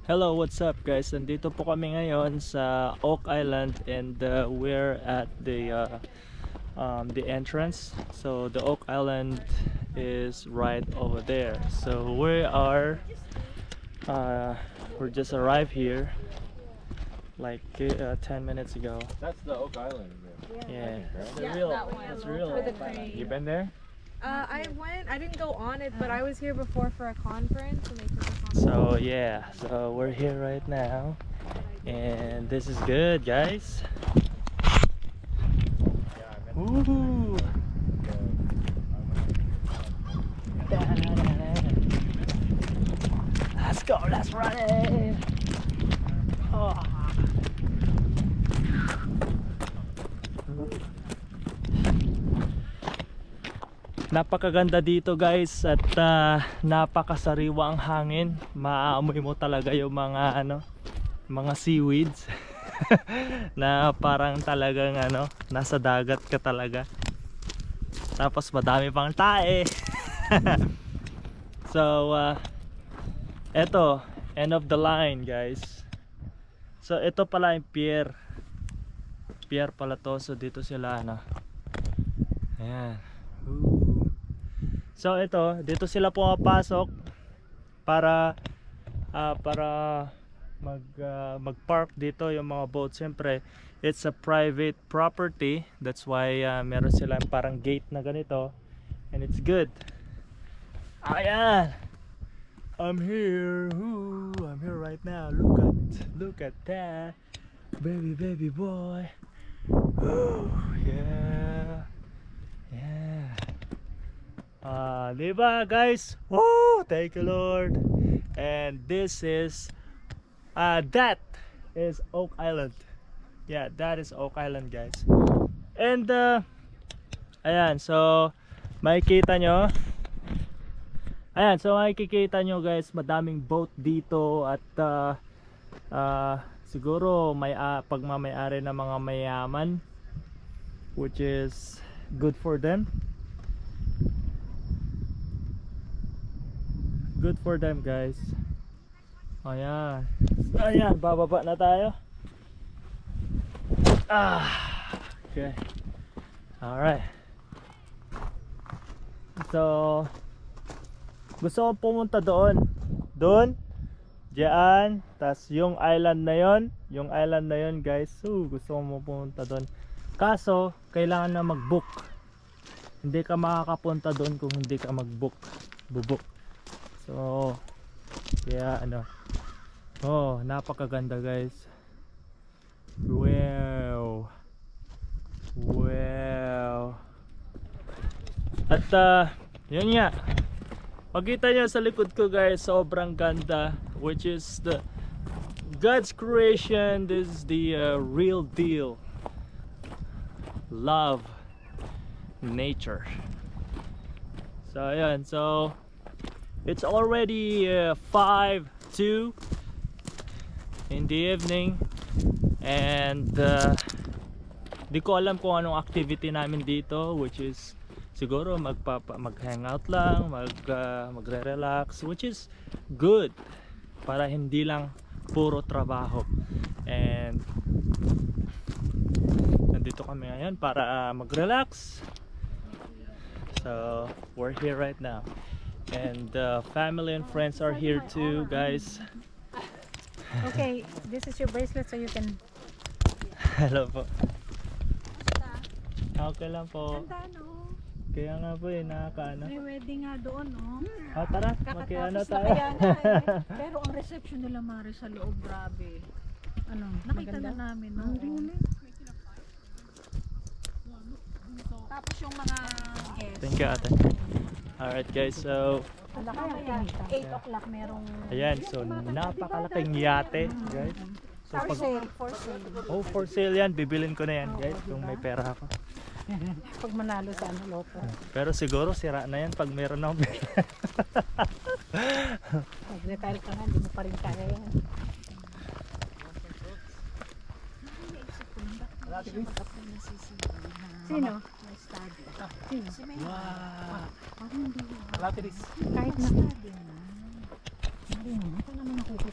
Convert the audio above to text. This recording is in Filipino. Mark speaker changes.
Speaker 1: Hello, what's up guys? Nandito po kami ngayon sa Oak Island and we're at the entrance. So the Oak Island is right over there. So we're just arrived here like 10 minutes ago.
Speaker 2: That's the Oak Island.
Speaker 1: Yeah,
Speaker 3: Yeah, that one.
Speaker 1: It's real.
Speaker 3: With the crane.
Speaker 2: You been there?
Speaker 3: I didn't go on it, but I was here before for a conference and they took us on.
Speaker 1: So yeah, so we're here right now and this is good guys. Woohoo! Let's go, let's run it! Oh. Napakaganda dito guys at napakasariwa ang hangin. Maaamoy mo talaga yung mga seaweeds na parang talagang nasa dagat ka talaga. Tapos madami pang tae. So eto, end of the line guys. So ito pala yung pier. Pier pala to. So dito sila ayan. So ito, dito sila pumapasok para mag-park dito yung mga boat. Siyempre, it's a private property. That's why meron silang parang gate na ganito. And it's good. Ayan. I'm here. Ooh, I'm here right now. Look at that. Baby boy. Ooh, yeah. Yeah. Diba guys? Woo! Thank you Lord. And this is that is Oak Island. Yeah, that is Oak Island guys. And ayan, so makikita nyo. Ayan, so makikita nyo guys, madaming boat dito at siguro may pagmamay-ari ng mga mayaman, which is good for them. Good for them guys. Ayan. Ayan, bababa na tayo. Okay. Alright. So gusto kong pumunta doon. Diyan. Tas yung island na yon guys. So gusto kong pumunta doon. Kaso kailangan na mag-book. Hindi ka makakapunta doon kung hindi ka mag-book. Bubuk. So yeah, oh, napakaganda guys. Wow. At yun nga, makita nyo sa likod ko guys, sobrang ganda, which is the God's creation. This is the real deal. Love nature. So ayan, so it's already 5:02 in the evening and di ko alam kung anong activity namin dito, which is siguro mag-hangout lang, magre-relax, which is good para hindi lang puro trabaho. And nandito kami ngayon para mag-relax. So we're here right now. And family and friends are here too, guys.
Speaker 4: Okay, this is your bracelet so you can.
Speaker 1: Hello po. Okay lang po.
Speaker 4: Ganda, no?
Speaker 1: Kaya nga po nakakaano.
Speaker 4: May wedding nga doon, no?
Speaker 1: Tara, magkiano
Speaker 4: Kakatapos na
Speaker 1: tayo.
Speaker 4: kaya nga eh. Pero ang reception nila Mari sa loob, grabe. Nakita na namin, no? Tapos yung mga guests.
Speaker 1: Thank you ate. Alright guys, so
Speaker 4: 8 o'clock merong.
Speaker 1: ayan, so napakalaking yate guys. So
Speaker 4: For sale, for sale.
Speaker 1: oh, for sale yan, bibilin ko na yan guys kung may pera ako.
Speaker 4: Pag manalo sa loto.
Speaker 1: Pero siguro sira na yan pag meron akong
Speaker 4: Mag-retire ka nga, hindi mo pa rin kaya yan. Sino? Sino?
Speaker 1: wow.
Speaker 4: Kahit na. Hindi mo, ito naman nakikita.